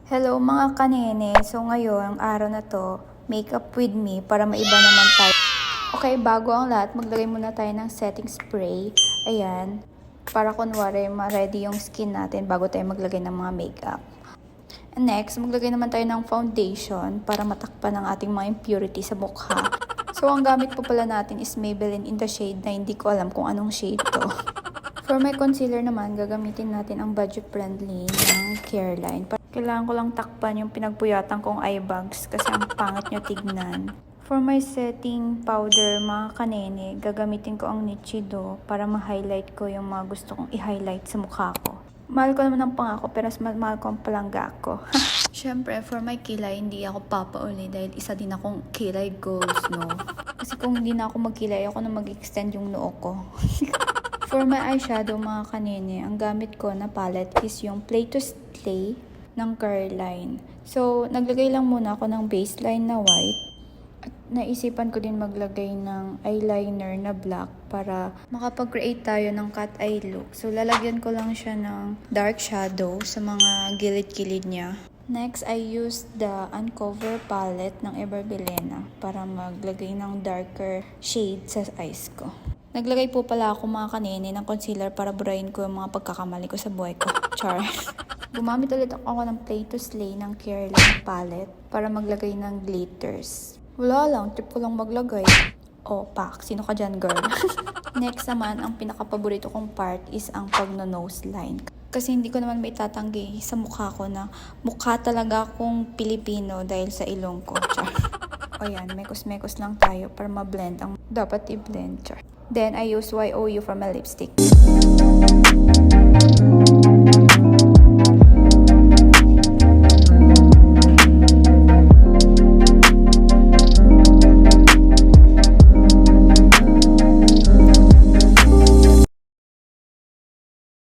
Hello mga kanene, so ngayon, ang araw na to, makeup with me para maiba naman tayo. Okay, bago ang lahat, maglagay muna tayo ng setting spray. Ayan, para kunwari ma-ready yung skin natin bago tayo maglagay ng mga makeup. And next, maglagay naman tayo ng foundation para matakpan ang ating mga impurity sa mukha. So ang gamit po pala natin is Maybelline in the shade na hindi ko alam kung anong shade to. For my concealer naman, gagamitin natin ang budget-friendly ng Careline. Kailangan ko lang takpan yung pinagpuyatan kong eye bags kasi ang pangit nyo tignan. For my setting powder, mga kanene, gagamitin ko ang Nichido para ma-highlight ko yung mga gusto kong i-highlight sa mukha ko. Mahal ko naman ang pangako pero mas mahal ko ang palangga ko. Siyempre, for my kilay, hindi ako papauli dahil isa din akong kilay goals, no? Kasi kung hindi na ako magkilay, ako na mag-extend yung noo ko. For my eyeshadow, mga kanene, ang gamit ko na palette is yung Play to Slay ng Careline. So, naglagay lang muna ako ng baseline na white. At naisipan ko din maglagay ng eyeliner na black para makapag-create tayo ng cat eye look. So, lalagyan ko lang siya ng dark shadow sa mga gilid-gilid niya. Next, I used the Uncover palette ng Everbilena para maglagay ng darker shade sa eyes ko. Naglagay po pala ako mga kanene ng concealer para burahin ko yung mga pagkakamali ko sa buhay ko. Char. Gumamit ulit ako ng Play to Slay ng Careline palette para maglagay ng glitters. Wala lang, trip ko lang maglagay. Oh, pak, sino ka dyan, girl? Next naman, ang pinaka-paborito kong part is ang pagno-nose line. Kasi hindi ko naman may tatanggi sa mukha ko na mukha talaga akong Pilipino dahil sa ilong ko. Char. O yan, mekos-mekos lang tayo para ma-blend ang dapat i-blend. Char. Then, I use YOU for my lipstick.